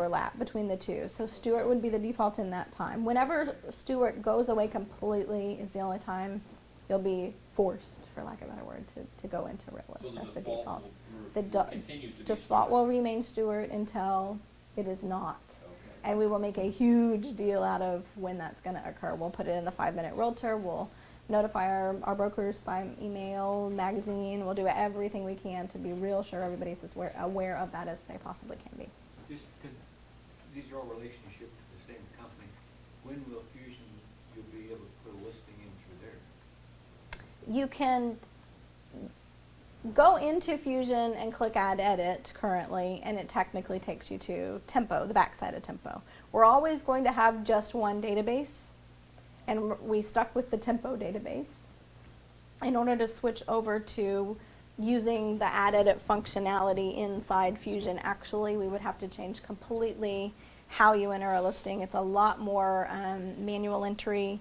overlap between the two. So Stuart would be the default in that time. Whenever Stuart goes away completely is the only time you'll be forced, for lack of a better word, to go into Realist as the default. The default will remain Stuart until it is not. Okay. And we will make a huge deal out of when that's going to occur. We'll put it in the 5-minute realtor. We'll notify our brokers by email, magazine. We'll do everything we can to be real sure everybody's as aware of that as they possibly can be. Just because these are all relationships to the same company, when will Fusion, you'll be able to put a listing in through there? You can go into Fusion and click Add Edit currently, and it technically takes you to Tempo, the backside of Tempo. We're always going to have just one database, and we stuck with the Tempo database. In order to switch over to using the Add Edit functionality inside Fusion, actually we would have to change completely how you enter a listing. It's a lot more manual entry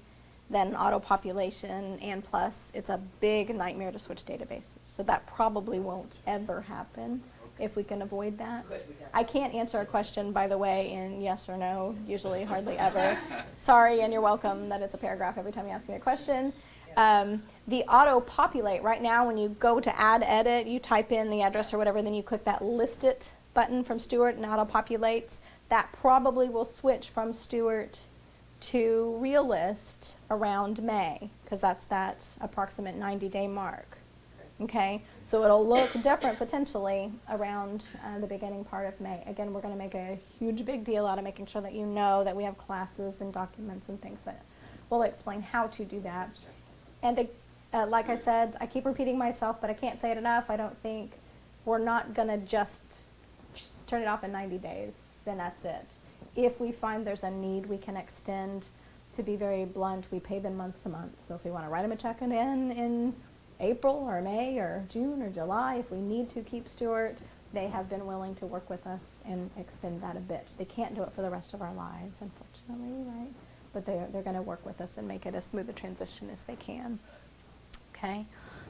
than auto population, and plus it's a big nightmare to switch databases. So that probably won't ever happen if we can avoid that. I can't answer a question, by the way, in yes or no, usually hardly ever. Sorry, and you're welcome that it's a paragraph every time you ask me a question. The auto-populate, right now when you go to add edit, you type in the address or whatever, then you click that list it button from Stuart and auto-populates. That probably will switch from Stuart to Realist around May, because that's that approximate 90-day mark. Okay, so it'll look different potentially around the beginning part of May. Again, we're going to make a huge big deal out of making sure that you know that we have classes and documents and things that will explain how to do that. And like I said, I keep repeating myself, but I can't say it enough. I don't think we're not going to just turn it off in 90 days, and that's it. If we find there's a need, we can extend. To be very blunt, we pay them month to month. So if we want to write them a check in April or May or June or July, if we need to keep Stuart, they have been willing to work with us and extend that a bit. They can't do it for the rest of our lives, unfortunately, right? But they're going to work with us and make it as smooth a transition as they can. Okay.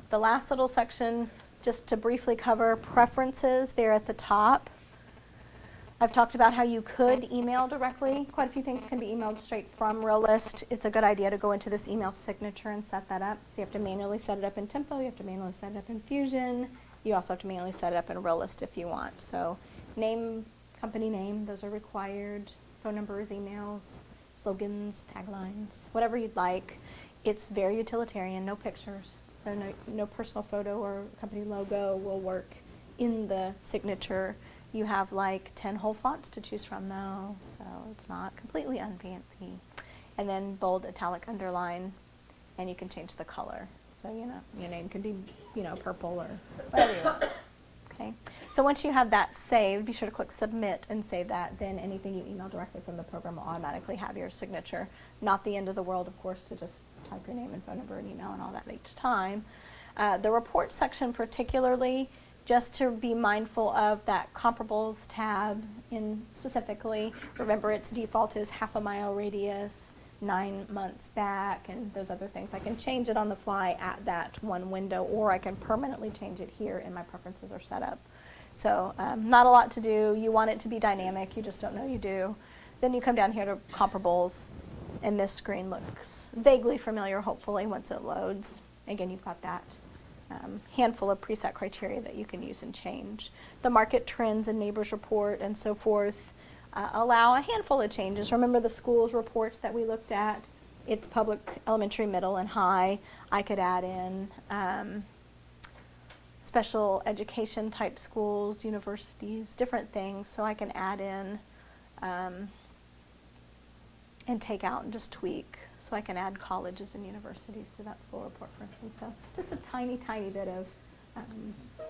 The last little section, just to briefly cover preferences there at the top. I've talked about how you could email directly. Quite a few things can be emailed straight from Realist. It's a good idea to go into this email signature and set that up. So you have to manually set it up in Tempo. You have to manually set it up in Fusion. You also have to manually set it up in Realist if you want. So name, company name, those are required. Phone numbers, emails, slogans, taglines, whatever you'd like. It's very utilitarian, no pictures. So no personal photo or company logo will work in the signature. You have like 10 whole fonts to choose from though, so it's not completely unfancy. And then bold, italic, underline, and you can change the color. So, you know, your name can be, you know, purple or whatever you want. Okay. So once you have that saved, be sure to click submit and save that. Then anything you email directly from the program will automatically have your signature. Not the end of the world, of course, to just type your name and phone number and email and all that each time. The report section particularly, just to be mindful of that comparables tab in specifically. Remember, its default is ½ mile radius, 9 months back, and those other things. I can change it on the fly at that one window, or I can permanently change it here and my preferences are set up. So not a lot to do. You want it to be dynamic, you just don't know you do. Then you come down here to comparables, and this screen looks vaguely familiar, hopefully, once it loads. Again, you've got that handful of preset criteria that you can use and change. The market trends and neighbors report and so forth allow a handful of changes. Remember the schools reports that we looked at? It's public, elementary, middle, and high. I could add in special education type schools, universities, different things. So I can add in and take out and just tweak. So I can add colleges and universities to that school report, for instance. So just a tiny, tiny bit of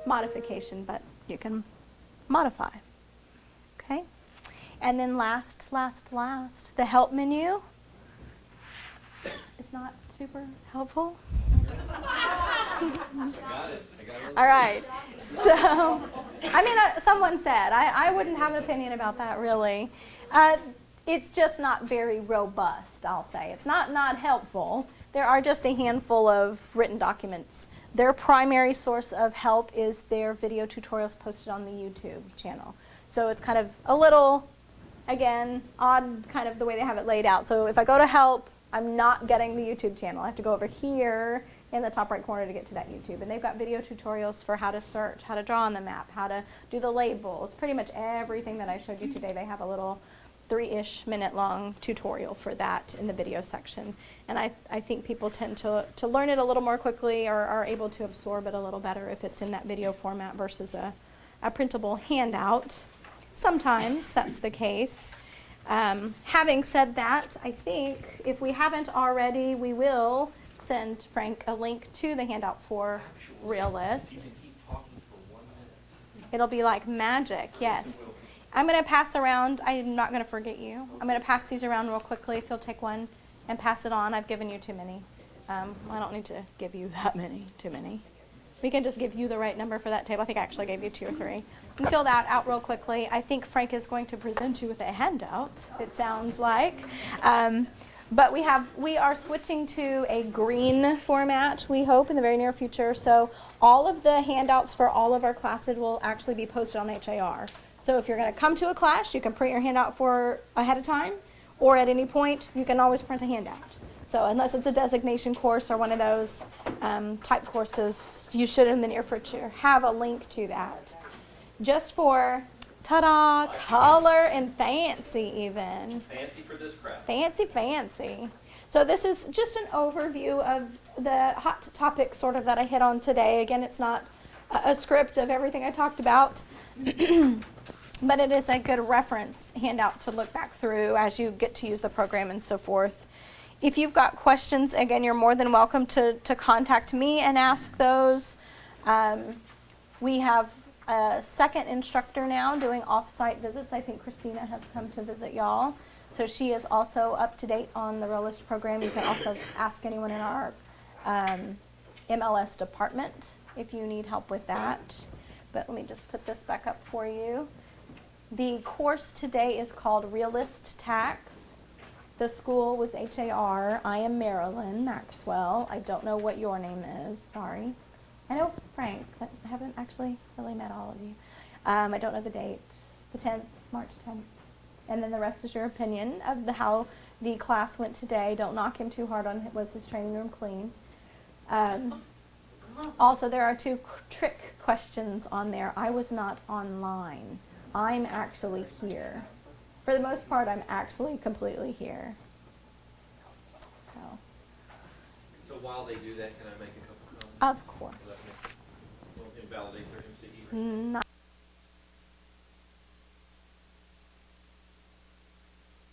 modification, but you can modify. Okay? And then last, the help menu is not super helpful. All right. So, I mean, someone said, I wouldn't have an opinion about that, really. It's just not very robust, I'll say. It's not helpful. There are just a handful of written documents. Their primary source of help is their video tutorials posted on the YouTube channel. So it's kind of a little again, odd kind of the way they have it laid out. So if I go to help, I'm not getting the YouTube channel. I have to go over here in the top right corner to get to that YouTube. And they've got video tutorials for how to search, how to draw on the map, how to do the labels, pretty much everything that I showed you today. They have a little 3-ish minute long tutorial for that in the video section. And I think people tend to learn it a little more quickly, or are able to absorb it a little better if it's in that video format versus a printable handout. Sometimes that's the case. Having said that, I think if we haven't already, we will send Frank a link to the handout for Realist. It'll be like magic, yes. I'm going to pass around. I'm not going to forget you. I'm going to pass these around real quickly. If you'll take one and pass it on. I've given you too many. I don't need to give you that many, too many. We can just give you the right number for that table. I think I actually gave you 2 or 3. You can fill that out real quickly. I think Frank is going to present you with a handout, it sounds like. But we are switching to a green format, we hope, in the very near future. So all of the handouts for all of our classes will actually be posted on HAR. So if you're going to come to a class, you can print your handout for ahead of time, or at any point, you can always print a handout. So unless it's a designation course or one of those type courses, you should in the near future have a link to that. Just for, ta-da, color and fancy even. Fancy for this crowd. Fancy, fancy. So this is just an overview of the hot topic sort of that I hit on today. Again, it's not a script of everything I talked about, but it is a good reference handout to look back through as you get to use the program and so forth. If you've got questions, again, you're more than welcome to contact me and ask those. We have a second instructor now doing off-site visits. I think Christina has come to visit y'all. So she is also up to date on the Realist program. You can also ask anyone in our MLS department if you need help with that. But let me just put this back up for you. The course today is called Realist Tax. The school was HAR. I am Marilyn Maxwell. I don't know what your name is. Sorry. I know Frank, but I haven't actually really met all of you. I don't know the date. The 10th, March 10th. And then the rest is your opinion of how the class went today. Don't knock him too hard on was his training room clean. Also, there are 2 trick questions on there. I was not online. I'm actually here. For the most part, I'm actually completely here. So while they do that, can I make a couple comments? Of course. Will that invalidate their MCE? Not